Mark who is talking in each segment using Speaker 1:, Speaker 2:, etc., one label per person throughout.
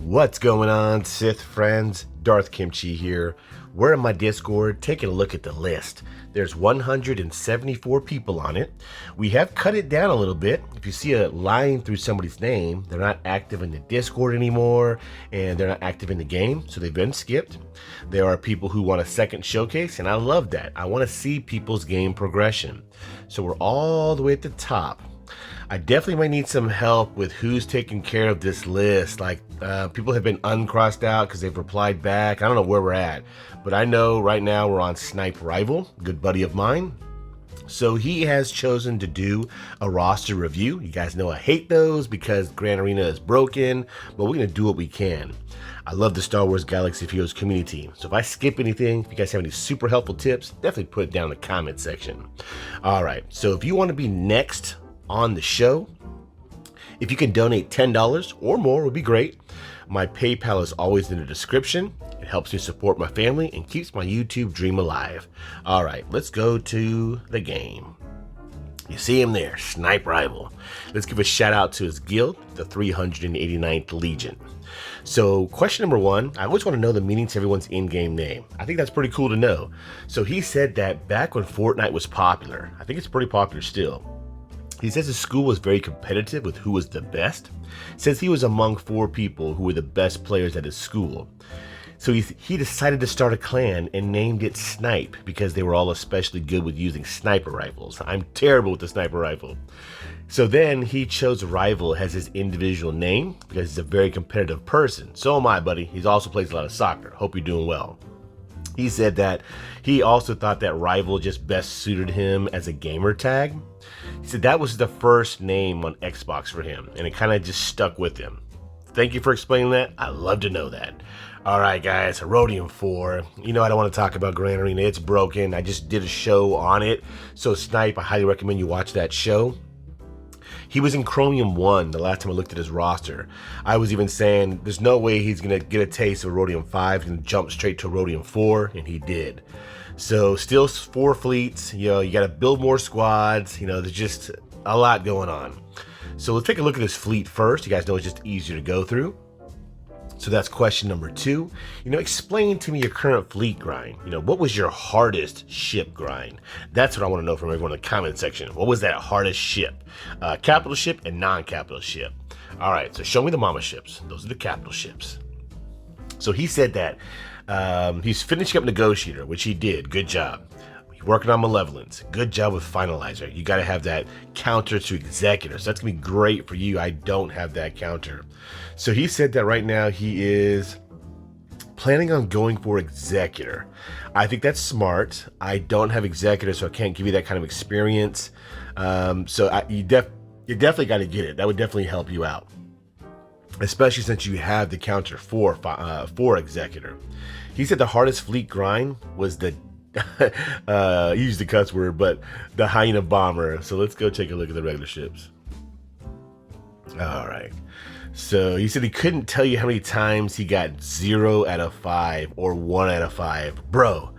Speaker 1: What's going on, Sith friends? Darth Kimchi here. We're in my Discord taking a look at the list. There's 174 people on it. We have cut it down a little bit. If you see a line through somebody's name, they're not active in the Discord anymore, and they're not active in the game, so they've been skipped. There are people who want a second showcase, and I love that. I want to see people's game progression. So we're all the way at the top. I definitely might need some help with who's taking care of this list. Like people have been uncrossed out because they've replied back. I don't know where we're at, but I know right now we're on SnipeRival, good buddy of mine. So he has chosen to do a roster review. You guys know I hate those because Grand Arena is broken, but we're gonna do what we can. I love the Star Wars Galaxy of Heroes community. So if I skip anything, if you guys have any super helpful tips, definitely put it down in the comment section. All right, so if you want to be next on the show, if you can donate $10 or more would be great. My PayPal is always in the description. It helps me support my family and keeps my YouTube dream alive. All right, let's go to the game. You see him there, SnipeRival. Let's give a shout out to his guild, the 389th Legion. So question number one, I always want to know the meaning to everyone's in-game name. I think that's pretty cool to know. So he said that back when Fortnite was popular, I think it's pretty popular still, he says his school was very competitive with who was the best. Says he was among 4 people who were the best players at his school. So he decided to start a clan and named it Snipe because they were all especially good with using sniper rifles. I'm terrible with the sniper rifle. So then he chose Rival as his individual name because he's a very competitive person. So am I, buddy. He also plays a lot of soccer. Hope you're doing well. He said that he also thought that Rival just best suited him as a gamer tag. He said that was the first name on Xbox for him, and it kind of just stuck with him. Thank you for explaining that. I love to know that. All right, guys, Herodium 4. You know I don't want to talk about Grand Arena. It's broken. I just did a show on it. So Snipe, I highly recommend you watch that show. He was in Chromium 1 the last time I looked at his roster. I was even saying there's no way he's going to get a taste of Herodium 5. He's going to jump straight to Herodium 4, and he did. So still 4 fleets, you know, you got to build more squads, you know, there's just a lot going on. So let's take a look at his fleet first. You guys know it's just easier to go through. So that's question number 2. You know, explain to me your current fleet grind. You know, what was your hardest ship grind? That's what I want to know from everyone in the comment section. What was that hardest ship? Capital ship and non-capital ship. All right, so show me the mama ships. Those are the capital ships. So he said that he's finishing up Negotiator, which he did. Good job. He's working on Malevolence. Good job with Finalizer. You got to have that counter to Executor. So that's going to be great for you. I don't have that counter. So he said that right now he is planning on going for Executor. I think that's smart. I don't have Executor, so I can't give you that kind of experience. You definitely got to get it. That would definitely help you out, especially since you have the counter for Executor. He said the hardest fleet grind was the he used the cuss word, but the Hyena Bomber. So let's go take a look at the regular ships. All right. So he said he couldn't tell you how many times he got 0 out of 5 or 1 out of 5. Bro,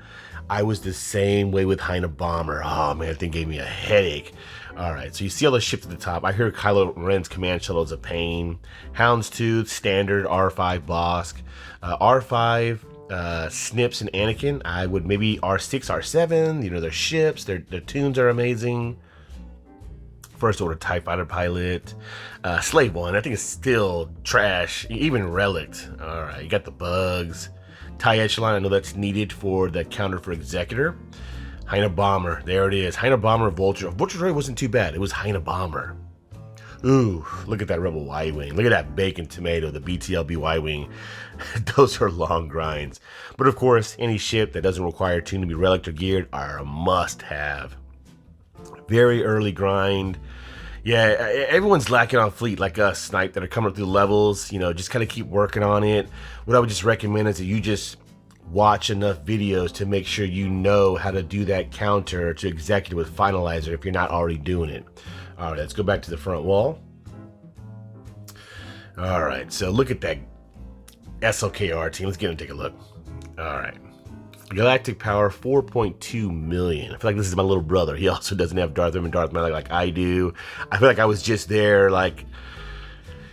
Speaker 1: I was the same way with Hyena Bomber. Oh man, that thing gave me a headache. All right, so you see all the ships at the top. I hear Kylo Ren's command shuttle is a pain. Houndstooth, standard, R5 Bosk, R5, Snips and Anakin. I would maybe R6, R7. You know, their ships, their tunes are amazing. First Order TIE Fighter pilot. Slave One, I think it's still trash. Even Relict. All right, you got the bugs. TIE Echelon, I know that's needed for the counter for Executor. Hyena Bomber, there it is. Hyena Bomber, Vulture. Vulture Droid wasn't too bad. It was Hyena Bomber. Ooh, look at that Rebel Y-Wing. Look at that Bacon Tomato, the BTLB Y-Wing. Those are long grinds. But of course, any ship that doesn't require tune to be relic or geared are a must-have. Very early grind. Yeah, everyone's lacking on fleet like us, Snipe, that are coming up through levels. You know, just kind of keep working on it. What I would just recommend is that you just watch enough videos to make sure you know how to do that counter to Executor with Finalizer if you're not already doing it. All right, let's go back to the front wall. All right, so look at that SLKR team. Let's get and take a look. All right. Galactic power 4.2 million. I feel like this is my little brother. He also doesn't have Darth Vader and Darth Maul like I do. I feel like I was just there, like,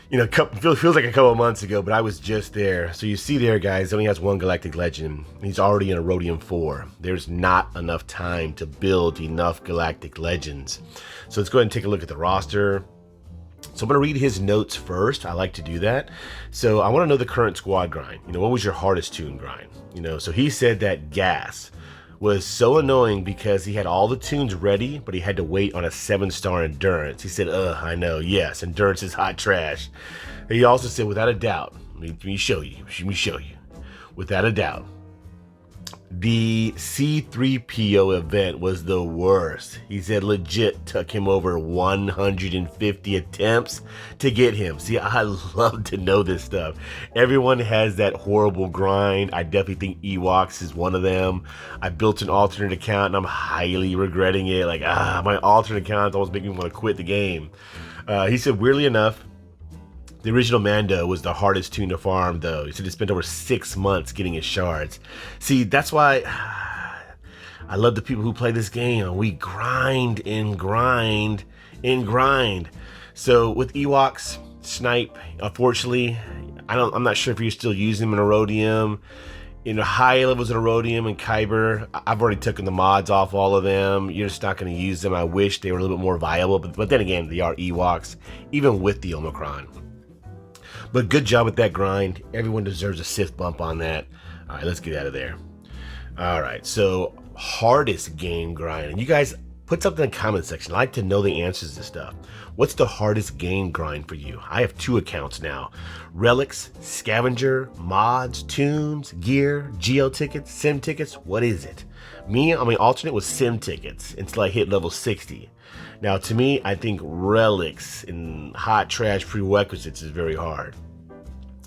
Speaker 1: You know, feels like a couple of months ago, but I was just there. So you see there, guys, only has one Galactic Legend. He's already in a Rhodium 4. There's not enough time to build enough Galactic Legends. So let's go ahead and take a look at the roster. So I'm going to read his notes first. I like to do that. So I want to know the current squad grind. You know, what was your hardest tune grind? You know, so he said that gas was so annoying because he had all the tunes ready, but he had to wait on a 7-star endurance. He said, I know, yes, endurance is hot trash. He also said, without a doubt, let me show you, without a doubt, the C3PO event was the worst. He said legit took him over 150 attempts to get him. See, I love to know this stuff. Everyone has that horrible grind. I definitely think Ewoks is one of them. I built an alternate account and I'm highly regretting it. Like, my alternate account almost making me want to quit the game. He said, weirdly enough, the original Mando was the hardest tune to farm, though. He said he spent over 6 months getting his shards. See, that's why I love the people who play this game. We grind and grind and grind. So with Ewoks, Snipe, unfortunately, I'm not sure if you're still using them in Erodium. In the high levels of Erodium and Kyber, I've already taken the mods off all of them. You're just not going to use them. I wish they were a little bit more viable, but then again, they are Ewoks, even with the Omicron. But good job with that grind. Everyone deserves a Sith bump on that. All right, let's get out of there. All right, so hardest game grind. And you guys put something in the comment section. I like to know the answers to stuff. What's the hardest game grind for you? I have 2 accounts now. Relics, Scavenger, mods, tunes, gear, GL tickets, sim tickets. What is it? Me, I'm an alternate with sim tickets until I hit level 60. Now, to me, I think relics and hot trash prerequisites is very hard.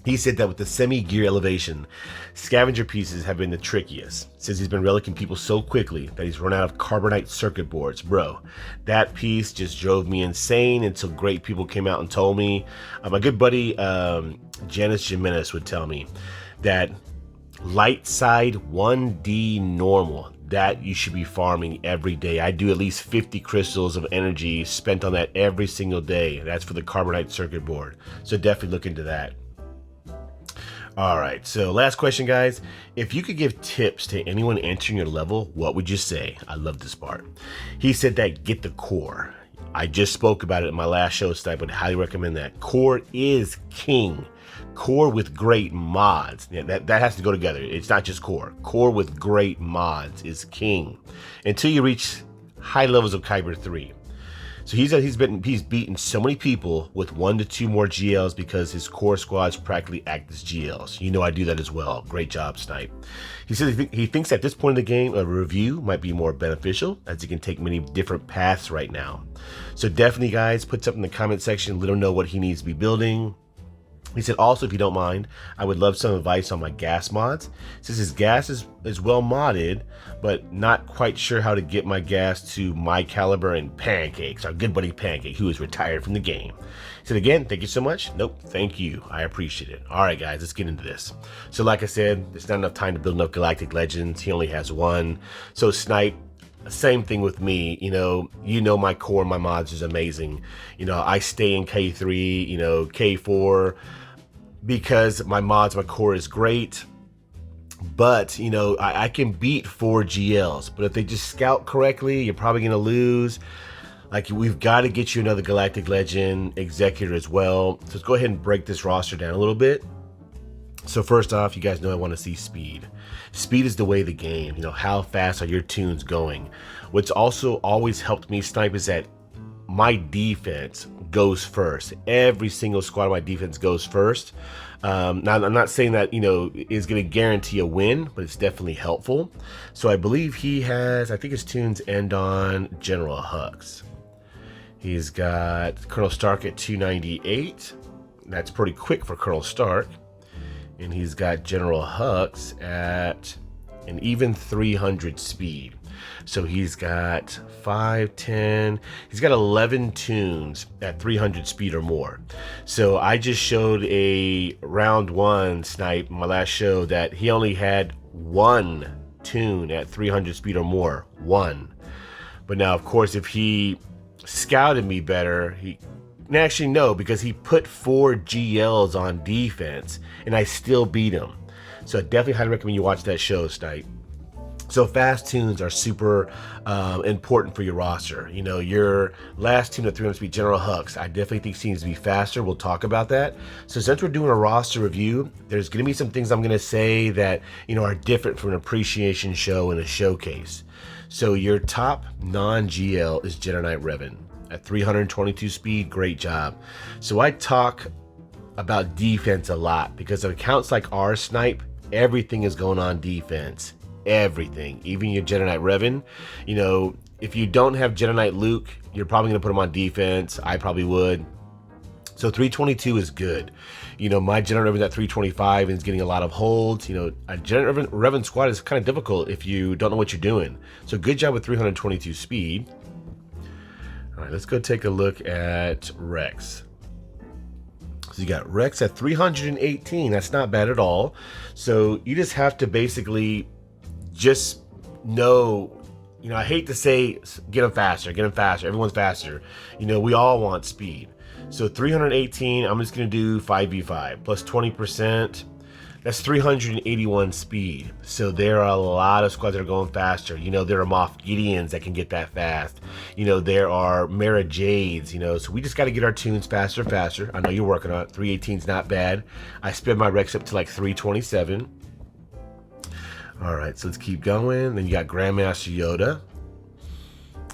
Speaker 1: He said that with the semi-gear elevation, scavenger pieces have been the trickiest, since he's been relicking people so quickly that he's run out of carbonite circuit boards. Bro, that piece just drove me insane until great people came out and told me. My good buddy, Janice Jimenez would tell me that light side 1D normal, that you should be farming every day. I do at least 50 crystals of energy spent on that every single day. That's for the carbonite circuit board. So definitely look into that. All right, so last question, guys. If you could give tips to anyone entering your level, what would you say? I love this part. He said that get the core. I just spoke about it in my last show, Snipe, but I highly recommend that. Core is king. Core with great mods. Yeah, that has to go together. It's not just core. Core with great mods is king until you reach high levels of Kyber 3. So he's beaten so many people with 1 to 2 more GLs because his core squads practically act as GLs. You know I do that as well. Great job, Snipe. He says he thinks at this point in the game a review might be more beneficial as he can take many different paths right now. So definitely, guys, put something in the comment section. Let him know what he needs to be building. He said, also, if you don't mind, I would love some advice on my gas mods. Since his gas is well modded, but not quite sure how to get my gas to my caliber and Pancakes, our good buddy Pancake, who is retired from the game. He said, again, thank you so much. Nope, thank you. I appreciate it. All right, guys, let's get into this. So like I said, there's not enough time to build enough Galactic Legends. He only has 1. So Snipe, same thing with me. You know my core, my mods is amazing. You know, I stay in K3, you know, K4, because my mods, my core is great. But, you know, I can beat 4 GLs, but if they just scout correctly, you're probably going to lose. Like, we've got to get you another Galactic Legend, Executor as well. So let's go ahead and break this roster down a little bit. So first off, you guys know I want to see speed. Speed is the way of the game. You know, how fast are your tunes going? What's also always helped me, Snipe, is that my defense goes first. Every single squad of my defense goes first. Now, I'm not saying that, you know, is going to guarantee a win, but it's definitely helpful. So I believe he has, I think his tunes end on General Hux. He's got Colonel Stark at 298. That's pretty quick for Colonel Stark. And he's got General Hux at an even 300 speed. So he's got 5, 10, he's got 11 tunes at 300 speed or more. So I just showed a round 1 Snipe, my last show, that he only had 1 tune at 300 speed or more, 1. But now, of course, if he scouted me better, And actually, no, because he put 4 GLs on defense, and I still beat him. So I definitely highly recommend you watch that show, Snipe. So fast tunes are super important for your roster. You know, your last tune at 300 speed, General Hux, I definitely think seems to be faster. We'll talk about that. So since we're doing a roster review, there's going to be some things I'm going to say that, you know, are different from an appreciation show and a showcase. So your top non-GL is Jedi Knight Revan at 322 speed. Great job. So I talk about defense a lot because of accounts like our Snipe, everything is going on defense. Everything, even your Jedi Knight Revan. You know, if you don't have Jedi Knight Luke, you're probably going to put him on defense. I probably would. So 322 is good. You know, my Jedi Revan at 325 is getting a lot of holds. You know, a Jedi Revan squad is kind of difficult if you don't know what you're doing. So good job with 322 speed. All right, let's go take a look at Rex. So you got Rex at 318. That's not bad at all. So you just have to basically just know, you know, I hate to say get them faster, everyone's faster. You know, we all want speed. So 318, I'm just going to do 5v5 plus 20%. That's 381 speed. So there are a lot of squads that are going faster. You know, there are Moff Gideons that can get that fast. You know, there are Mara Jades, you know, so we just got to get our tunes faster. I know you're working on it. 318 is not bad. I sped my Rex up to like 327. All right, so let's keep going. Then you got Grandmaster Yoda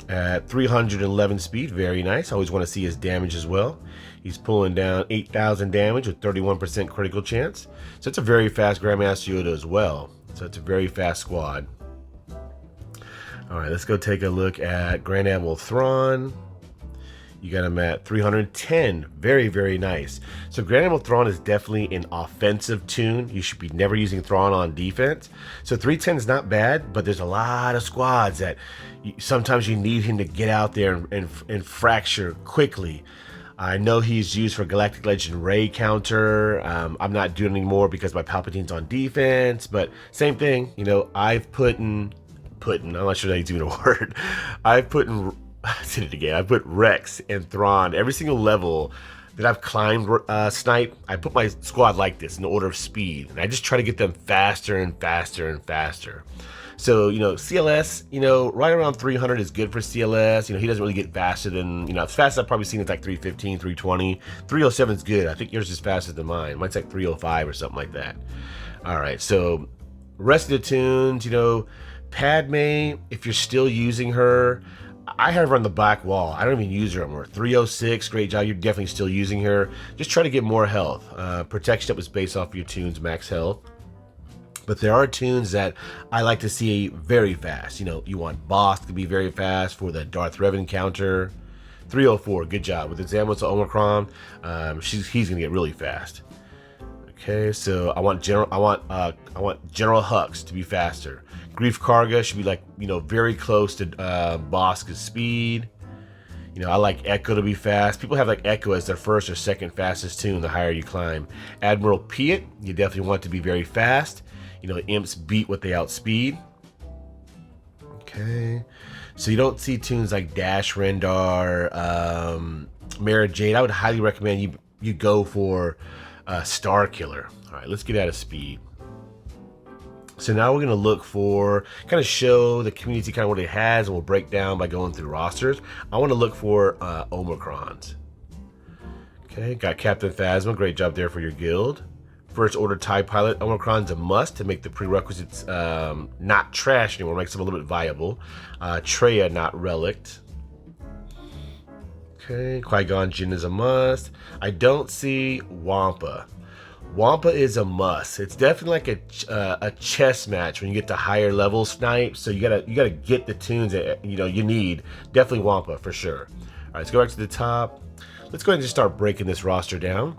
Speaker 1: at 311 speed. Very nice. I always want to see his damage as well. He's pulling down 8,000 damage with 31% critical chance. So it's a very fast Grandmaster Yoda as well. So it's a very fast squad. All right, let's go take a look at Grand Admiral Thrawn. You got him at 310. Very, very nice. So Grand Admiral Thrawn is definitely an offensive tune. You should be never using Thrawn on defense. So 310 is not bad, but there's a lot of squads that sometimes you need him to get out there and fracture quickly. I know he's used for Galactic Legend Ray counter. I'm not doing anymore because my Palpatine's on defense, but same thing. You know, I'm not sure that's even a word. I did it again. I put Rex and Thrawn every single level that I've climbed Snipe. I put my squad like this in the order of speed, and I just try to get them faster and faster and faster. So, you know, CLS, you know, right around 300 is good for CLS. You know, he doesn't really get faster than, you know, as fast as I've probably seen it's like 315, 320. 307 is good. I think yours is faster than mine. Mine's like 305 or something like that. All right, so rest of the tunes, you know, Padme, if you're still using her, I have her on the back wall. I don't even use her anymore. 306, great job. You're definitely still using her. Just try to get more health. Protection up is based off your tunes max health. But there are tunes that I like to see very fast. You know, you want Boss to be very fast for the Darth Revan counter. 304, good job. With Examples of Omicron, he's gonna get really fast. Okay, so I want General Hux to be faster. Grief Karga should be like, you know, very close to Bosk's speed. You know, I like Echo to be fast. People have like Echo as their first or second fastest tune the higher you climb. Admiral Piet, you definitely want to be very fast. You know, imps beat what they outspeed. Okay, so you don't see tunes like Dash Rendar, Mara Jade. I would highly recommend you go for StarKiller. All right, let's get out of speed. So now we're going to look for, kind of show the community kind of what it has, and we'll break down by going through rosters. I want to look for Omicrons. Okay, got Captain Phasma. Great job there for your guild. First Order TIE Pilot. Omicron's a must to make the prerequisites not trash anymore. Makes them a little bit viable. Traya, not Relict. Okay, Qui-Gon Jinn is a must. I don't see Wampa. Wampa is a must. It's definitely like a chess match when you get to higher level Snipe. So you gotta get the tunes that you need. Definitely Wampa for sure. All right, let's go back to the top. Let's go ahead and just start breaking this roster down.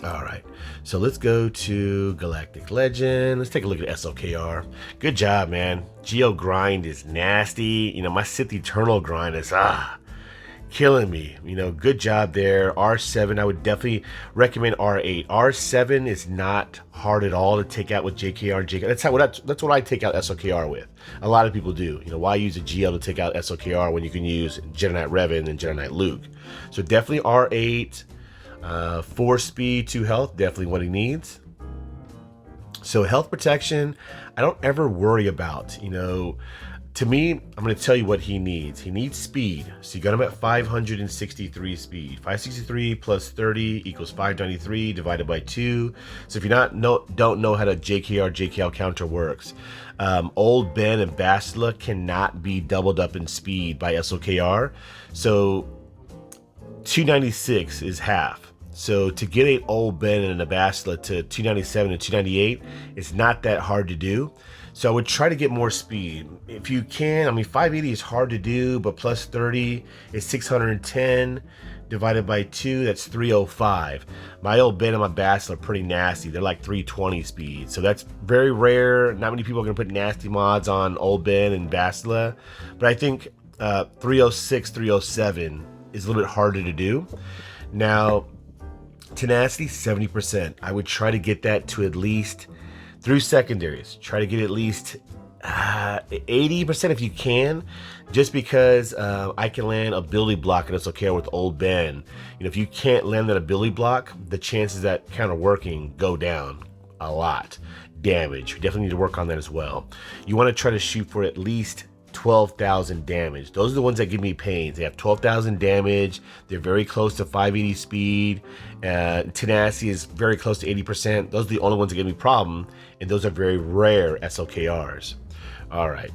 Speaker 1: All right, so let's go to Galactic Legend. Let's take a look at SLKR. Good job, man. Geo grind is nasty. You know, my Sith Eternal grind is killing me. You know, good job there. R7, I would definitely recommend R8. R7 is not hard at all to take out with JKR and JKL. That's what I take out SLKR with. A lot of people do. You know, why use a GL to take out SLKR when you can use Jedi Knight Revan and Jedi Knight Luke? So definitely R8. 4 speed, 2 health, definitely what he needs. So health protection, I don't ever worry about. You know, to me, I'm going to tell you what he needs. He needs speed. So you got him at 563 speed. 563 plus 30 equals 593 divided by 2. So if you don't know how the JKR JKL counter works, Old Ben and Bastila cannot be doubled up in speed by SLKR. So 296 is half. So to get an Old Ben and a Bastila to 297 and 298 is not that hard to do. So I would try to get more speed. If you can, I mean, 580 is hard to do, but plus 30 is 610 divided by 2, that's 305. My Old Ben and my Bastila are pretty nasty. They're like 320 speed. So that's very rare. Not many people are gonna put nasty mods on Old Ben and Bastila, but I think 306, 307 is a little bit harder to do. Now, tenacity 70%. I would try to get that to at least through secondaries. Try to get at least 80% if you can, just because I can land ability block in SLKR with Old Ben. You know, if you can't land that ability block, the chances that counter working go down a lot. Damage, you definitely need to work on that as well. You want to try to shoot for at least 12,000 damage. Those are the ones that give me pains. They have 12,000 damage. They're very close to 580 speed. Tenacity is very close to 80%. Those are the only ones that give me problem, and those are very rare SLKRs. All right.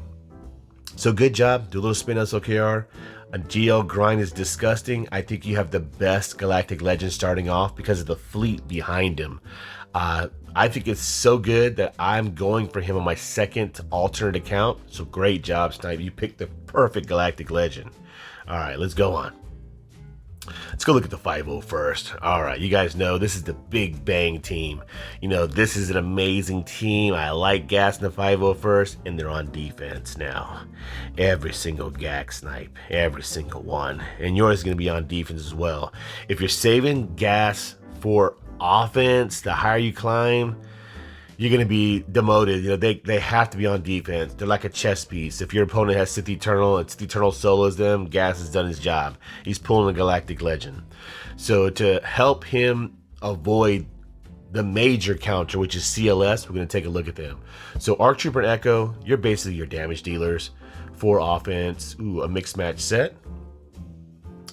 Speaker 1: So good job. Do a little spin SLKR. A GL grind is disgusting. I think you have the best Galactic Legend starting off because of the fleet behind him. I think it's so good that I'm going for him on my second alternate account. So great job, Snipe. You picked the perfect Galactic Legend. All right, let's go on. Let's go look at the 5-0 first. All right, you guys know this is the Big Bang team. You know, this is an amazing team. I like gas in the 5-0 first, and they're on defense now. Every single GAC Snipe, every single one. And yours is going to be on defense as well. If you're saving gas for offense, the higher you climb, you're going to be demoted. You know, they have to be on defense. They're like a chess piece. If your opponent has Sith Eternal and Sith Eternal solos them, Gas has done his job. He's pulling a Galactic Legend. So to help him avoid the major counter, which is CLS, we're going to take a look at them. So Arc Trooper and Echo, you're basically your damage dealers for offense. Ooh, a mixed match set.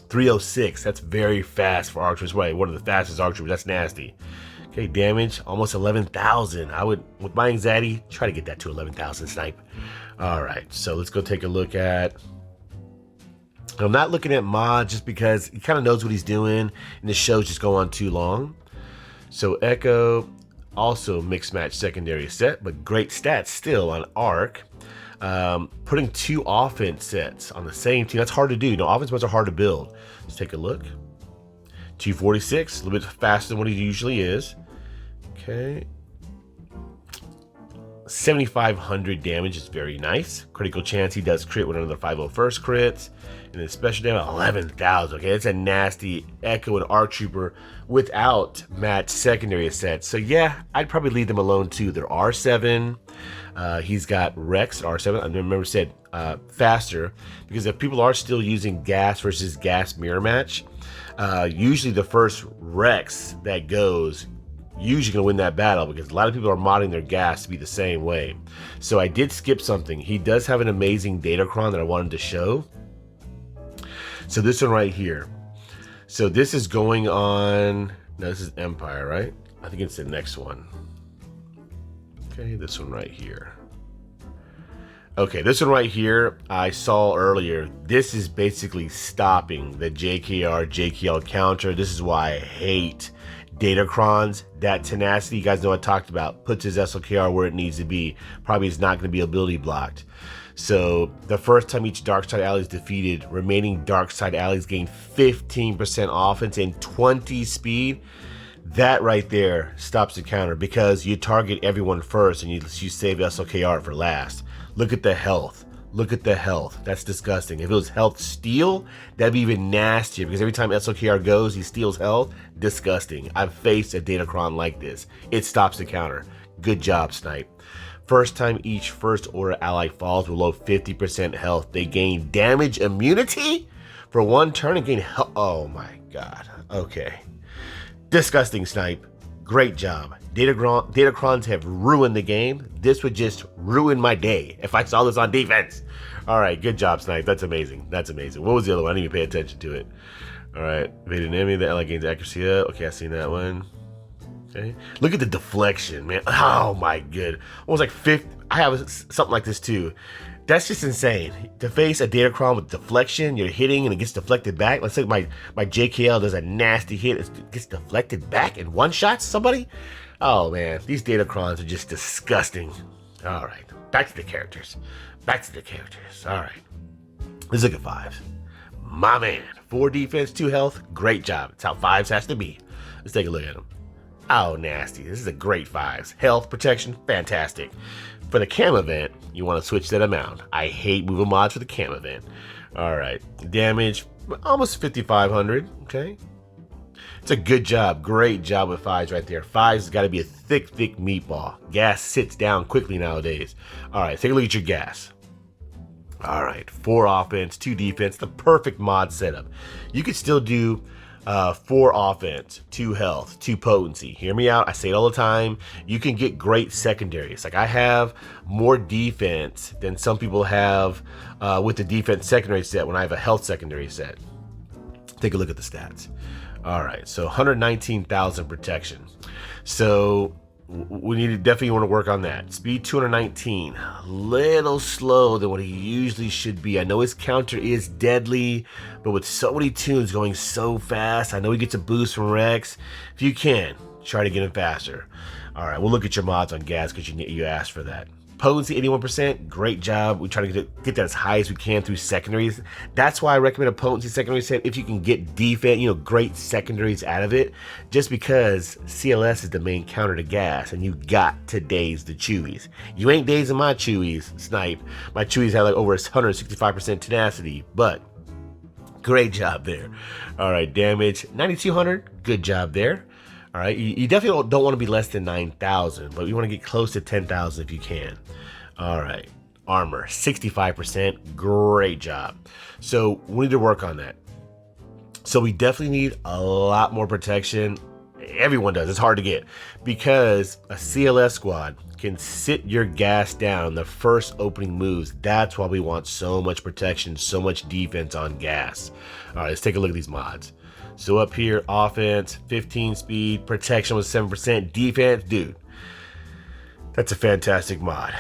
Speaker 1: 306, that's very fast for Arc Troopers. Right, one of the fastest Arc Troopers. That's nasty. Okay, damage, almost 11,000. I would, with my anxiety, try to get that to 11,000 Snipe. All right, so let's go take a look at... I'm not looking at mod just because he kind of knows what he's doing, and the show's just going on too long. So Echo, also mixed match secondary set, but great stats still on Arc. Putting 2 offense sets on the same team, that's hard to do. You know, offense mods are hard to build. Let's take a look. 246, a little bit faster than what he usually is. Okay. 7,500 damage is very nice. Critical chance he does crit with another 501st crits. And then special damage, 11,000. Okay, that's a nasty Echo and Arc Trooper without match secondary sets. So yeah, I'd probably leave them alone too. They're R7. He's got Rex at R7. I remember said faster, because if people are still using gas versus gas mirror match, usually the first Rex that goes usually gonna win that battle, because a lot of people are modding their gas to be the same way. So I did skip something. He does have an amazing Datacron that I wanted to show. So this one right here. So this is going on, no, this is Empire, right? I think it's the next one. Okay, this one right here. Okay, this one right here, I saw earlier. This is basically stopping the JKR JKL counter. This is why I hate Datacrons. That tenacity, you guys know I talked about, puts his SLKR where it needs to be. Probably is not going to be ability blocked. So the first time each dark side ally is defeated, remaining dark side allies gain 15% offense and 20 speed. That right there stops the counter, because you target everyone first and you save SLKR for last. Look at the health. Look at the health. That's disgusting. If it was health steal, that'd be even nastier because every time SLKR goes, he steals health. Disgusting. I've faced a Datacron like this. It stops the counter. Good job, Snipe. First time each first order ally falls below 50% health, they gain damage immunity for 1 turn and gain health. Oh my god. Okay. Disgusting, Snipe. Great job. Datacrons have ruined the game. This would just ruin my day if I saw this on defense. All right, good job, Snipe. That's amazing. That's amazing. What was the other one? I didn't even pay attention to it. All right, evade an enemy. The ally gains accuracy up. Okay, I seen that one. Okay, look at the deflection, man. Oh my good. Almost like 50. I have something like this too. That's just insane. To face a Datacron with deflection, you're hitting and it gets deflected back. Let's say my JKL does a nasty hit, it gets deflected back and one-shots somebody. Oh man, these Datacrons are just disgusting. All right, back to the characters. Back to the characters. All right, let's look at 5s. My man, 4 defense, 2 health. Great job. It's how 5s has to be. Let's take a look at them. Oh, nasty. This is a great 5s. Health, protection, fantastic. For the cam event, you want to switch that amount. I hate moving mods for the cam event. All right. Damage, almost 5,500. Okay. It's a good job. Great job with 5s right there. 5s has got to be a thick, thick meatball. Gas sits down quickly nowadays. All right. Take a look at your gas. All right. 4 offense, 2 defense. The perfect mod setup. You could still do 4 offense, 2 health, 2 potency. Hear me out. I say it all the time. You can get great secondaries. Like I have more defense than some people have with the defense secondary set when I have a health secondary set. Take a look at the stats. All right, so 119,000 protection. So we need to definitely want to work on that. Speed 219, little slow than what he usually should be. I know his counter is deadly, but with so many tunes going so fast, I know he gets a boost from Rex. If you can, try to get him faster. All right, we'll look at your mods on gas because you asked for that. Potency 81%, great job. We try to get that as high as we can through secondaries. That's why I recommend a potency secondary set if you can get defense, great secondaries out of it. Just because CLS is the main counter to gas, and you got to daze the Chewies. You ain't dazing my Chewies, Snipe. My Chewies have like over 165% tenacity, but great job there. All right, damage 9,200, good job there. All right, you definitely don't want to be less than 9,000, but you want to get close to 10,000 if you can. All right, armor, 65%, great job. So we need to work on that. So we definitely need a lot more protection. Everyone does, it's hard to get because a CLS squad can sit your gas down the first opening moves. That's why we want so much protection, so much defense on gas. All right, let's take a look at these mods. So up here, offense, 15 speed, protection with 7%, defense, dude. That's a fantastic mod.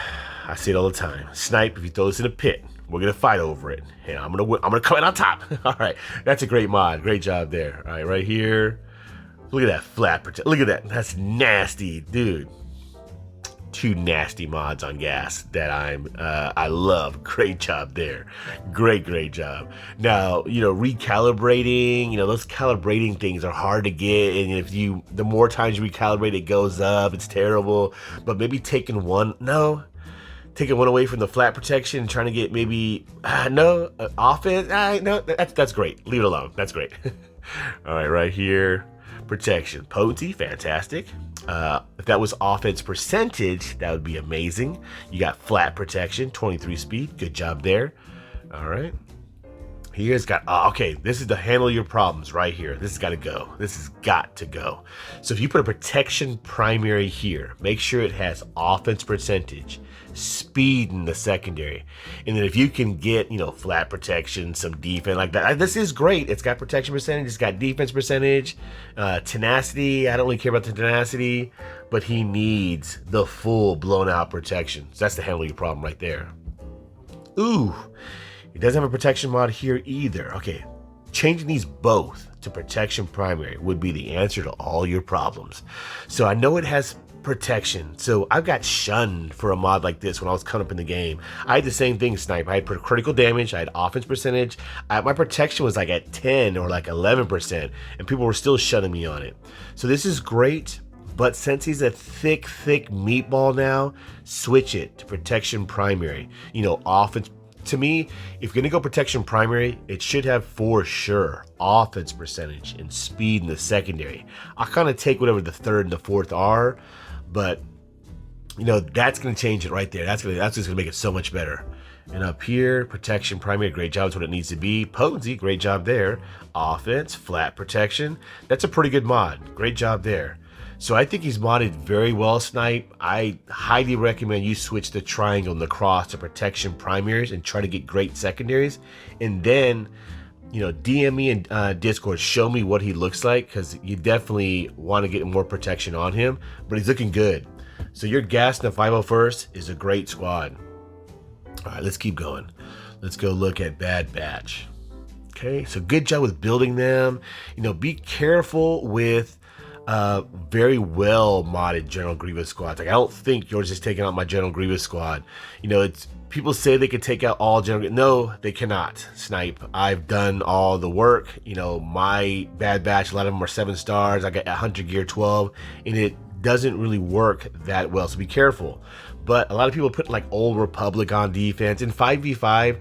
Speaker 1: I see it all the time. Snipe, if you throw this in a pit, we're gonna fight over it. And I'm gonna come in on top. All right, that's a great mod. Great job there. All right, right here. Look at that flat protection. Look at that. That's nasty, dude. 2 nasty mods on gas that I love. Great job there. Great job. Now, recalibrating, those calibrating things are hard to get, and the more times you recalibrate, it goes up. It's terrible. But maybe taking one away from the flat protection and trying to get maybe offense. No, that's great. Leave it alone. That's great. All right, right here. Protection, potency, fantastic. If that was offense percentage, that would be amazing. You got flat protection, 23 speed, good job there. All right, here's got okay, this is to handle your problems right here. This has got to go. This has got to go. So if you put a protection primary here, make sure it has offense percentage, speed in the secondary, and then if you can get flat protection, some defense like that, this is great. It's got protection percentage, it's got defense percentage, tenacity. I don't really care about the tenacity, but he needs the full blown out protection. So that's the handle your problem right there. Ooh, it doesn't have a protection mod here either. Okay, changing these both to protection primary would be the answer to all your problems. So I know it has protection. So I've got shunned for a mod like this when I was coming up in the game. I had the same thing, Snipe. I had critical damage, I had offense percentage, my protection was like at 10 or like 11%, and people were still shunning me on it. So this is great, but since he's a thick meatball now, switch it to protection primary. Offense to me, if you're gonna go protection primary, it should have for sure offense percentage and speed in the secondary. I'll kind of take whatever the third and the fourth are, but you know, that's gonna change it right there. That's just gonna make it so much better. And up here, protection primary, great job. That's what it needs to be. Potency, great job there. Offense, flat protection. That's a pretty good mod. Great job there. So I think he's modded very well, Snipe. I highly recommend you switch the triangle and the cross to protection primaries and try to get great secondaries. And then, you know, DM me in Discord, show me what he looks like, because you definitely want to get more protection on him. But he's looking good. So your gas in the 501st is a great squad. All right, let's keep going. Let's go look at Bad Batch. Okay, so good job with building them. You know, be careful with very well modded General Grievous squads. Like, I don't think yours is taking out my General Grievous squad. You know, it's people say they can take out all General. No, they cannot. Snipe. I've done all the work. You know, my Bad Batch, a lot of them are 7 stars. I got 100 gear 12, and it doesn't really work that well. So be careful. But a lot of people put like Old Republic on defense. In 5v5,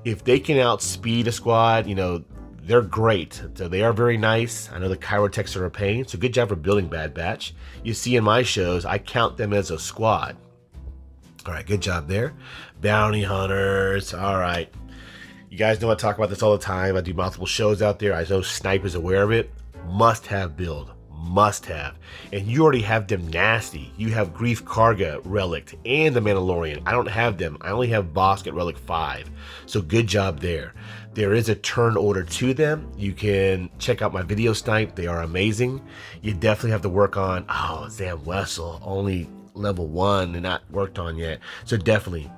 Speaker 1: if they can outspeed a squad, you know, they're great. So they are very nice. I know the Chirotechs are a pain. So good job for building Bad Batch. You see in my shows, I count them as a squad. All right, good job there. Bounty Hunters. All right. You guys know I talk about this all the time. I do multiple shows out there. I know Snipe is aware of it. Must have build. Must have. And you already have them nasty. You have Grief Karga Relic and the Mandalorian. I don't have them. I only have Bosk at Relic 5. So good job there. There is a turn order to them. You can check out my video, Snipe. They are amazing. You definitely have to work on, oh, Zam Wessel, only level 1 and not worked on yet. So definitely.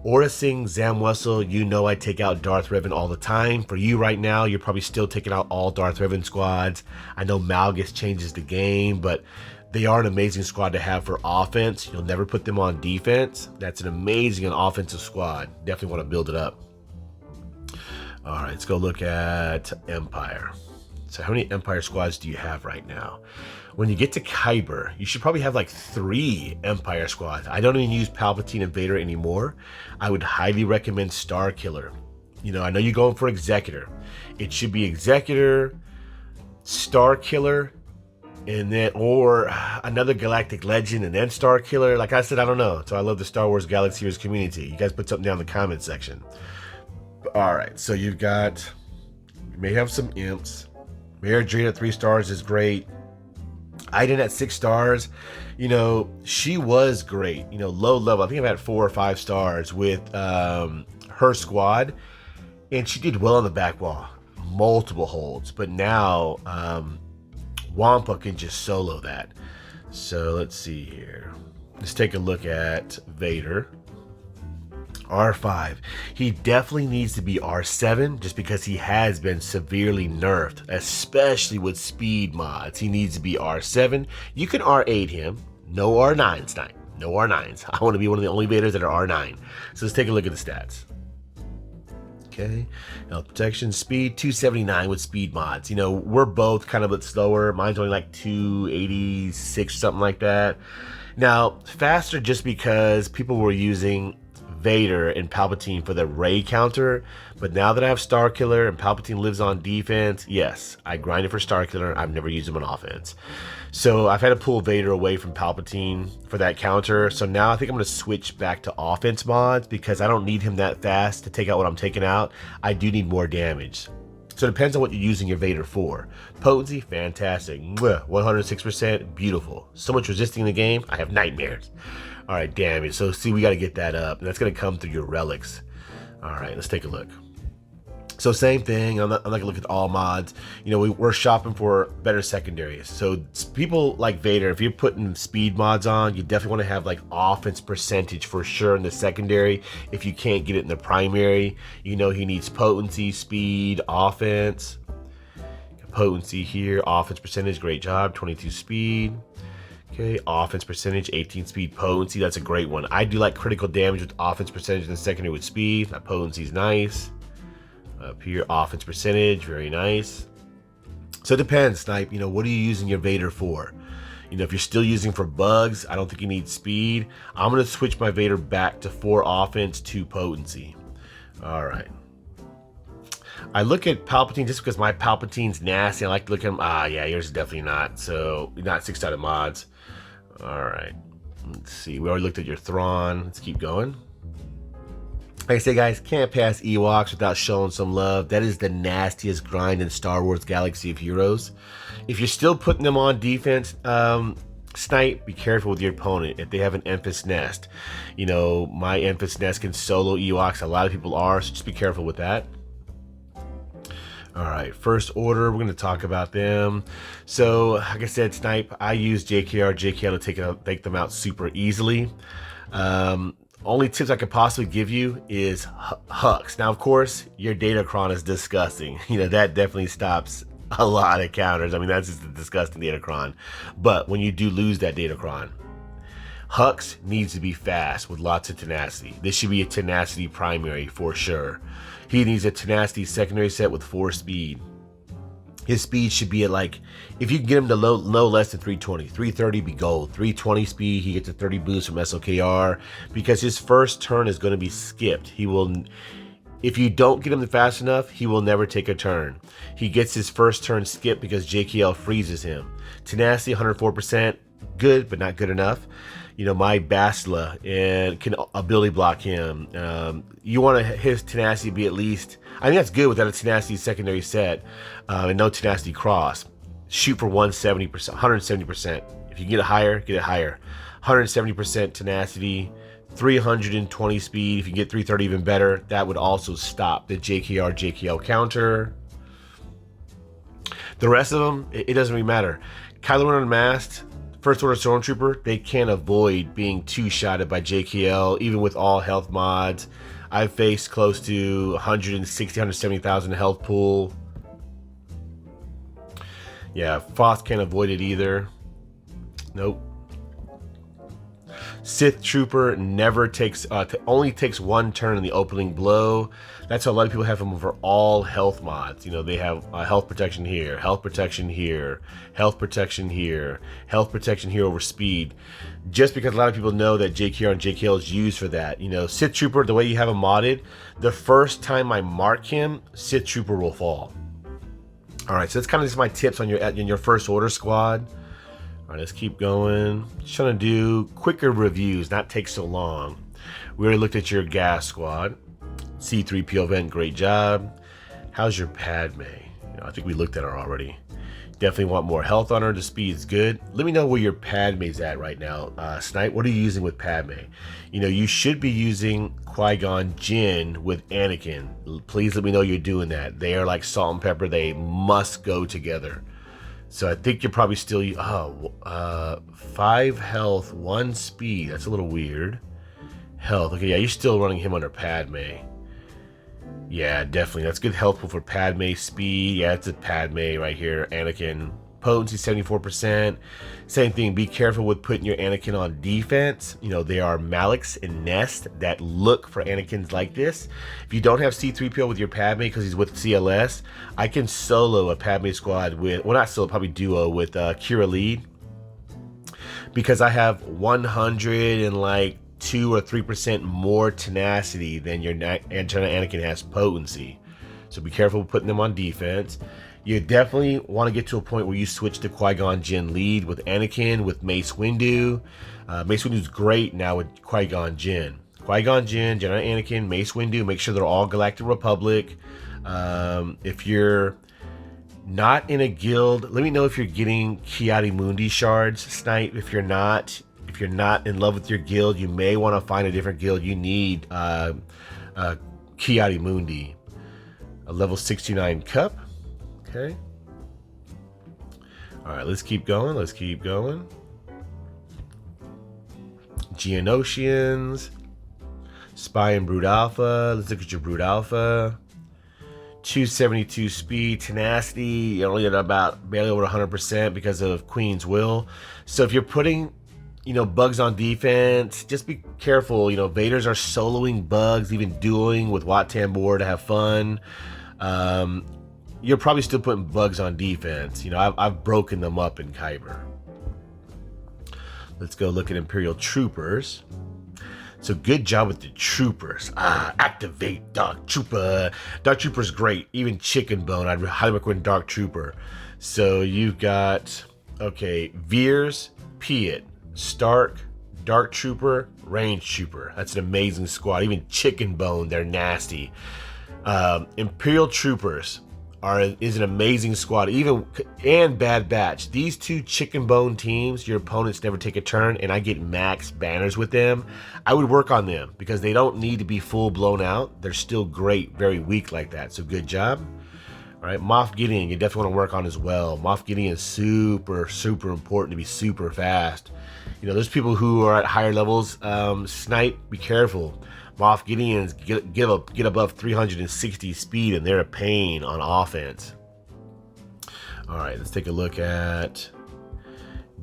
Speaker 1: Aura Singh, Zam Wessel, you know I take out Darth Revan all the time. For you right now, you're probably still taking out all Darth Revan squads. I know Malgus changes the game, but they are an amazing squad to have for offense. You'll never put them on defense. That's an amazing offensive squad. Definitely want to build it up. All right, let's go look at Empire. So how many Empire squads do you have right now? When you get to Kyber, you should probably have like 3 Empire squads. I don't even use Palpatine and Vader anymore. I would highly recommend StarKiller. You know, I know you're going for Executor. It should be Executor, StarKiller, and then, or another Galactic Legend, and then StarKiller. Like I said, I don't know. So I love the Star Wars Galaxy Heroes community. You guys put something down in the comment section. All right, so you've got, you may have some imps. Mara Jade at 3 stars is great. Aiden at 6 stars, you know, she was great. You know, low level. I think I've had 4 or 5 stars with her squad, and she did well on the back wall, multiple holds. But now Wampa can just solo that. So let's see here. Let's take a look at Vader. R5. He definitely needs to be R7 just because he has been severely nerfed, especially with speed mods. He needs to be R7. You can R8 him. No R9s, Snipe. No R9s. I want to be one of the only Vaders that are R9. So let's take a look at the stats. Okay, health protection, speed 279 with speed mods. You know, we're both kind of a bit slower. Mine's only like 286, something like that. Now, faster just because people were using Vader and Palpatine for the Ray counter, but now that I have StarKiller and Palpatine lives on defense, yes, I grinded for StarKiller. I've never used him on offense. So I've had to pull Vader away from Palpatine for that counter. So now I think I'm going to switch back to offense mods because I don't need him that fast to take out what I'm taking out. I do need more damage. So it depends on what you're using your Vader for. Potency, fantastic. 106%, beautiful. So much resisting in the game, I have nightmares. All right, damage. So see, we got to get that up. And that's going to come through your relics. All right, let's take a look. So same thing. I'm not going to look at all mods. You know, we're shopping for better secondaries. So people like Vader, if you're putting speed mods on, you definitely want to have like offense percentage for sure in the secondary. If you can't get it in the primary, you know he needs potency, speed, offense. Potency here, offense percentage, great job, 22 speed. Okay, offense percentage, 18 speed, potency, that's a great one. I do like critical damage with offense percentage in the secondary with speed. That potency is nice. Up here, offense percentage, very nice. So it depends, Snipe. You know, what are you using your Vader for? You know, if you're still using for bugs, I don't think you need speed. I'm going to switch my Vader back to 4 offense, 2 potency. All right. I look at Palpatine just because my Palpatine's nasty. I like to look at him. Ah, yeah, yours is definitely not. So, not 6-sided mods. All right. Let's see. We already looked at your Thrawn. Let's keep going. Like I say, guys, can't pass Ewoks without showing some love. That is the nastiest grind in Star Wars Galaxy of Heroes. If you're still putting them on defense, Snipe, be careful with your opponent if they have an Emphas Nest. You know, my Emphas Nest can solo Ewoks. A lot of people are, so just be careful with that. All right, First Order, we're going to talk about them. So, like I said, Snipe, I use JKR, JKL to take them out super easily. Only tips I could possibly give you is Hux. Now, of course, your Datacron is disgusting. You know, that definitely stops a lot of counters. I mean, that's just a disgusting Datacron. But when you do lose that Datacron, Hux needs to be fast with lots of tenacity. This should be a tenacity primary for sure. He needs a tenacity secondary set with 4 speed. His speed should be at like, if you can get him to no less than 320, 330 be gold. 320 speed, he gets a 30 boost from SLKR because his first turn is going to be skipped. He will, if you don't get him fast enough, he will never take a turn. He gets his first turn skipped because JKL freezes him. Tenacity 104%, good, but not good enough. You know, my Bastila and can ability block him. You want his tenacity to be at least, I think that's good without a tenacity secondary set and no tenacity cross. Shoot for 170%, 170%. If you get it higher, get it higher. 170% tenacity, 320 speed. If you get 330 even better, that would also stop the JKR, JKL counter. The rest of them, it doesn't really matter. Kylo Ren Unmasked, First Order Stormtrooper, they can't avoid being two-shotted by JKL, even with all health mods. I've faced close to 160, 170,000 health pool. Yeah, Foth can't avoid it either. Nope. Sith Trooper never takes, only takes 1 turn in the opening blow. That's how a lot of people have them over all health mods. You know, they have health protection here, health protection here, health protection here, health protection here over speed. Just because a lot of people know that JKR and JKL is used for that. You know, Sith Trooper, the way you have him modded, the first time I mark him, Sith Trooper will fall. All right, so that's kind of just my tips on your First Order squad. All right, let's keep going. Just trying to do quicker reviews, not take so long. We already looked at your gas squad. C3PO event, great job. How's your Padme? You know, I think we looked at her already. Definitely want more health on her. The speed's good. Let me know where your Padme's at right now. Snipe, what are you using with Padme? You know, you should be using Qui-Gon Jinn with Anakin. Please let me know you're doing that. They are like salt and pepper. They must go together. So I think you're probably still, 5 health, 1 speed. That's a little weird. Health, okay, yeah, you're still running him under Padme. Yeah, definitely, that's good health pool for Padme. Speed, yeah, it's a Padme right here. Anakin, potency 74%. Same thing, be careful with putting your Anakin on defense. You know, there are Malaks and Nest that look for Anakins like this. If you don't have C3PO with your Padme because he's with CLS, I can solo a Padme squad with, well, not solo, probably duo with Kira Lead, because I have 102 or 3% more tenacity than your Anakin has potency. So be careful with putting them on defense. You definitely want to get to a point where you switch to Qui-Gon Jinn lead with Anakin, with Mace Windu. Mace Windu's great now with Qui-Gon Jinn. Qui-Gon Jinn, Jedi Anakin, Mace Windu, make sure they're all Galactic Republic. If you're not in a guild, let me know if you're getting Ki-Adi-Mundi shards, Snipe. If you're not in love with your guild, you may want to find a different guild. You need Ki-Adi-Mundi. A level 69 cup. Okay. All right, let's keep going. Let's keep going. Geonosians. Spy and Brood Alpha. Let's look at your Brood Alpha. 272 speed, tenacity. You're only at about barely over 100% because of Queen's Will. So if you're putting, you know, bugs on defense, just be careful. You know, Vaders are soloing bugs, even dueling with Wat Tambor to have fun. You're probably still putting bugs on defense. You know, I've broken them up in Kyber. Let's go look at Imperial Troopers. So good job with the troopers. Activate Dark Trooper. Dark Trooper's great. Even Chicken Bone, I'd highly recommend Dark Trooper. So you've got, okay, Veers, Piet, Stark, Dark Trooper, Range Trooper. That's an amazing squad. Even Chicken Bone, they're nasty. Imperial Troopers is an amazing squad. And Bad Batch. These two Chicken Bone teams, your opponents never take a turn, and I get max banners with them. I would work on them because they don't need to be full blown out. They're still great, very weak like that. So good job. All right, Moff Gideon, you definitely want to work on as well. Moff Gideon is super, super important to be super fast. You know, there's people who are at higher levels. Snipe, be careful. Moff Gideons get above 360 speed, and they're a pain on offense. All right, let's take a look at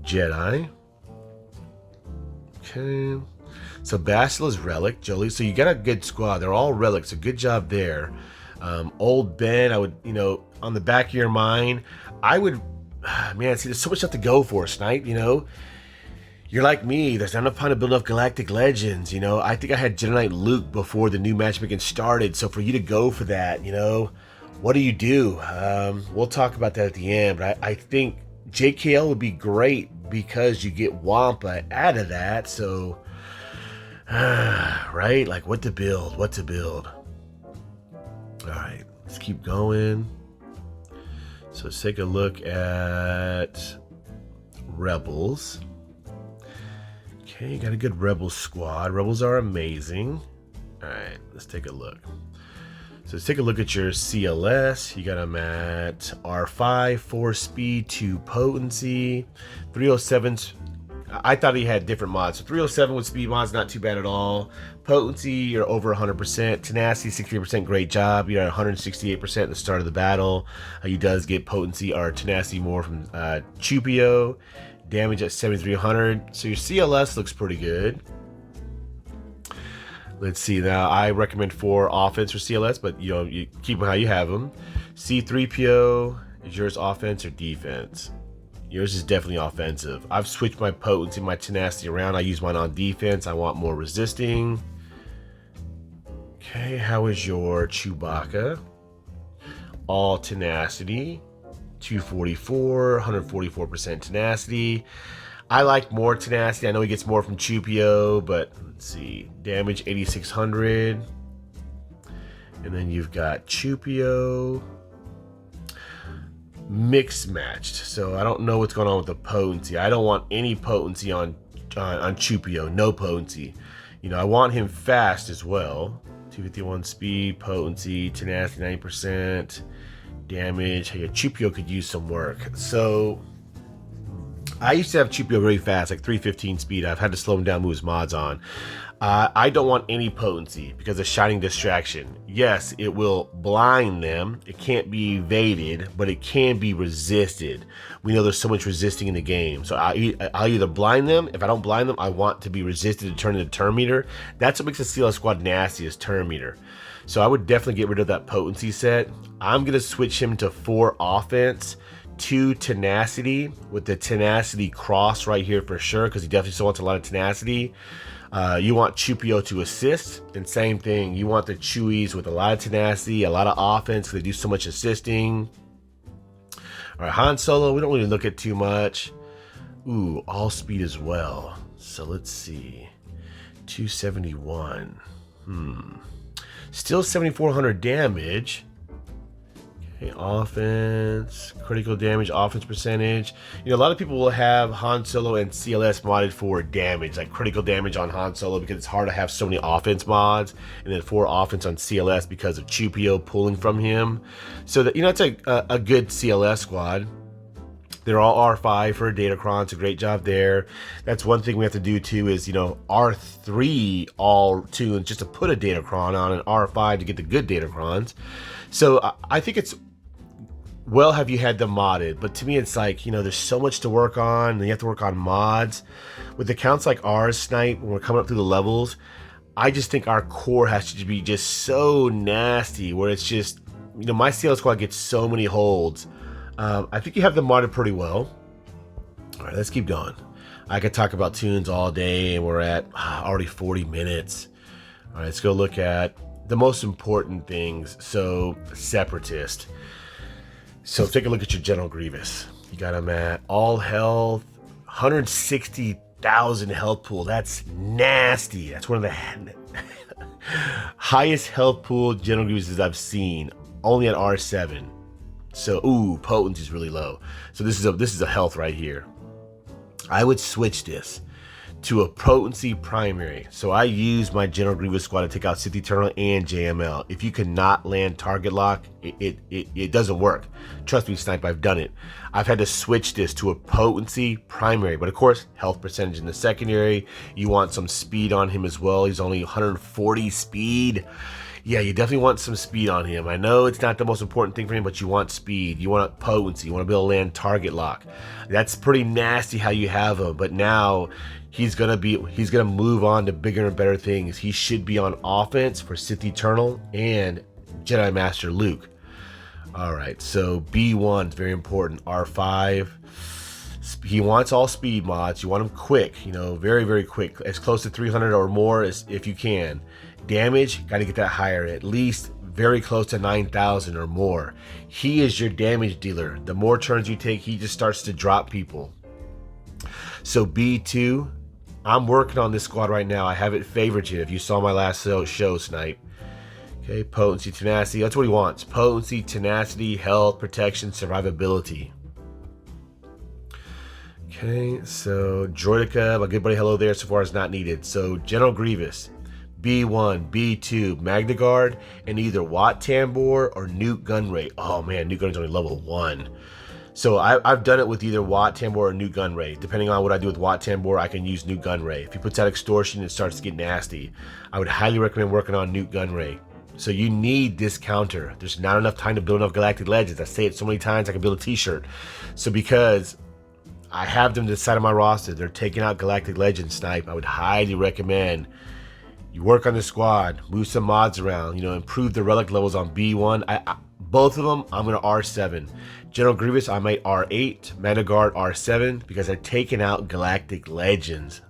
Speaker 1: Jedi. Okay, so Bastila is Relic, Jolie. So you got a good squad. They're all relics. So good job there. Old Ben, I would, you know, on the back of your mind, I would, man, see, there's so much stuff to go for, Snipe, you know. You're like me, there's not enough time to build enough Galactic Legends, you know. I think I had Jedi Knight Luke before the new matchmaking started, so for you to go for that, you know, what do you do? We'll talk about that at the end, but I think JKL would be great because you get Wampa out of that, so, right? Like, what to build? All right, let's keep going. So let's take a look at Rebels. Okay, got a good Rebels squad. Rebels are amazing. All right, let's take a look. So let's take a look at your CLS. You got them at R5, 4 speed, 2 potency, 307's. I thought he had different mods. So 307 with speed mods, not too bad at all. Potency, you're over 100%. Tenacity, 63%, great job. You're at 168% at the start of the battle. He does get potency or tenacity more from Chupio. Damage at 7,300. So your CLS looks pretty good. Let's see. Now I recommend 4 offense for CLS, but you know, you keep them how you have them. C3PO, is yours offense or defense? Yours is definitely offensive. I've switched my potency, my tenacity around. I use mine on defense. I want more resisting. Okay, how is your Chewbacca? All tenacity. 244, 144% tenacity. I like more tenacity. I know he gets more from Chupio, but let's see. Damage 8,600. And then you've got Chupio. Mixed matched. So I don't know what's going on with the potency. I don't want any potency on Chupio. No potency. You know, I want him fast as well. 251 speed, potency, tenacity 90%. Damage. Hey, Chupio could use some work. So I used to have Chupio very fast, like 315 speed. I've had to slow him down, move his mods on. I don't want any potency because of Shining Distraction. Yes, it will blind them. It can't be evaded, but it can be resisted. We know there's so much resisting in the game. So I'll either blind them. If I don't blind them, I want to be resisted to turn into turn meter. That's what makes the CLS squad nasty, is turn meter. So I would definitely get rid of that potency set. I'm going to switch him to 4 offense, 2 tenacity, with the tenacity cross right here for sure, because he definitely still wants a lot of tenacity. You want Chupio to assist, and same thing, you want the Chewies with a lot of tenacity, a lot of offense, because they do so much assisting. All right, Han Solo, we don't really look at too much. Ooh, all speed as well. So let's see, 271. Still 7,400 damage. Okay, offense, critical damage, offense percentage. You know, a lot of people will have Han Solo and CLS modded for damage, like critical damage on Han Solo, because it's hard to have so many offense mods, and then 4 offense on CLS because of Chupio pulling from him. So that, you know, it's a good CLS squad. They're all R5 for Datacron. It's a great job there. That's one thing we have to do too, is, you know, R3 all tunes just to put a Datacron on, an R5 to get the good Datacrons. So I think it's, well, have you had them modded? But to me, it's like, you know, there's so much to work on, and you have to work on mods. With accounts like ours, Snipe, when we're coming up through the levels, I just think our core has to be just so nasty, where it's just, you know, my CL squad gets so many holds. I think you have them modded pretty well. All right, let's keep going. I could talk about tunes all day, and we're at already 40 minutes. All right, let's go look at the most important things. So, Separatist. So, take a look at your General Grievous. You got him at all health, 160,000 health pool. That's nasty. That's one of the highest health pool General Grievouses I've seen. Only at R7. So, ooh, potency is really low. So this is a health right here. I would switch this to a potency primary. So I use my General Grievous squad to take out Sith Eternal and JML. If you cannot land target lock, it doesn't work. Trust me, Snipe, I've done it. I've had to switch this to a potency primary, but of course, health percentage in the secondary. You want some speed on him as well. He's only 140 speed. Yeah, you definitely want some speed on him. I know it's not the most important thing for him, but you want speed. You want potency. You want to be able to land target lock. That's pretty nasty how you have him. But now he's gonna move on to bigger and better things. He should be on offense for Sith Eternal and Jedi Master Luke. All right, so B1 is very important. R5. He wants all speed mods. You want him quick, you know, very, very quick, as close to 300 or more as if you can. Damage, got to get that higher, at least very close to 9,000 or more. He is your damage dealer. The more turns you take, he just starts to drop people. So B2, I'm working on this squad right now. I have it favorited. If you saw my last show, Snipe. Okay, potency, tenacity. That's what he wants. Potency, tenacity, health, protection, survivability. Okay, so Droidica, my good buddy, hello there. So far is not needed. So General Grievous, B1, B2, Magna Guard, and either Wat Tambor or Nuke Gunray. Oh man, Nuke Gunray's only level 1. So I've done it with either Wat Tambor or Nuke Gunray. Depending on what I do with Wat Tambor, I can use Nuke Gunray. If he puts out Extortion, it starts to get nasty. I would highly recommend working on Nuke Gunray. So you need this counter. There's not enough time to build enough Galactic Legends. I say it so many times I can build a t-shirt. So because I have them to the side of my roster, they're taking out Galactic Legends, Snipe, I would highly recommend you work on the squad, move some mods around, you know, improve the relic levels on B1. Both of them, I'm going to R7. General Grievous, I might R8. Magna Guard, R7, because I've taken out Galactic Legends.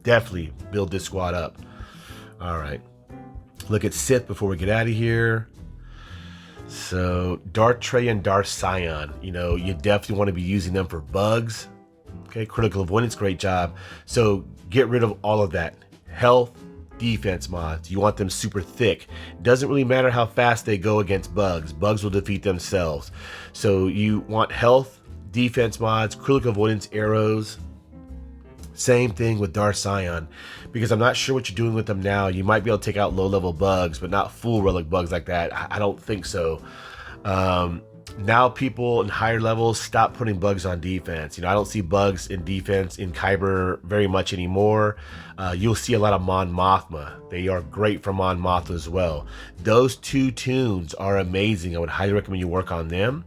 Speaker 1: Definitely build this squad up. All right. Look at Sith before we get out of here. So, Darth Trey and Darth Scion, you know, you definitely want to be using them for bugs. Okay, critical avoidance, great job. So, get rid of all of that. Health, defense mods, you want them super thick. Doesn't really matter how fast they go against bugs. Bugs will defeat themselves. So you want health, defense mods, critical avoidance arrows. Same thing with Darth Scion, because I'm not sure what you're doing with them now. You might be able to take out low-level bugs, but not full relic bugs like that. I don't think so. Now people in higher levels stop putting bugs on defense. You know, I don't see bugs in defense in Kyber very much anymore. You'll see a lot of Mon Mothma. They are great for Mon Mothma as well. Those two tunes are amazing. I would highly recommend you work on them.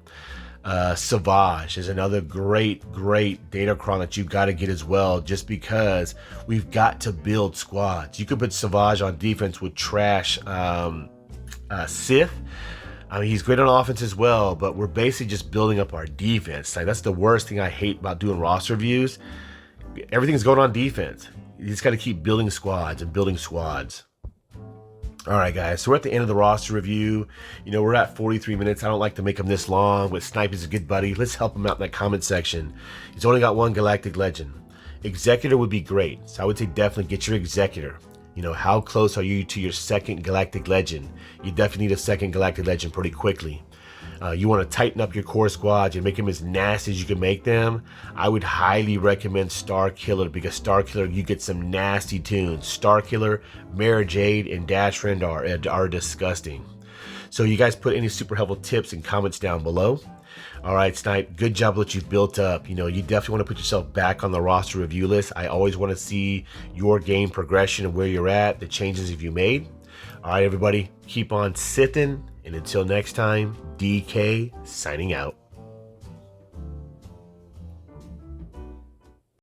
Speaker 1: Savage is another great Datacron that you've got to get as well, just because we've got to build squads. You could put Savage on defense with trash Sith. I mean, he's great on offense as well, but we're basically just building up our defense. Like, that's the worst thing I hate about doing roster reviews. Everything's going on defense. You just got to keep building squads and building squads. All right, guys, so we're at the end of the roster review. You know, we're at 43 minutes. I don't like to make them this long, but Snipe is a good buddy. Let's help him out in that comment section. He's only got one Galactic Legend. Executor would be great, so I would say definitely get your Executor. You know, how close are you to your second Galactic Legend? You definitely need a second Galactic Legend pretty quickly. You want to tighten up your core squads and make them as nasty as you can make them. I would highly recommend StarKiller, because StarKiller, you get some nasty tunes. StarKiller, Mara Jade, and Dash Rend are disgusting. So you guys put any super helpful tips and comments down below. All right, Snipe, good job what you've built up. You know, you definitely want to put yourself back on the roster review list. I always want to see your game progression and where you're at, the changes you made. All right, everybody, keep on sithing. And until next time, DK signing out.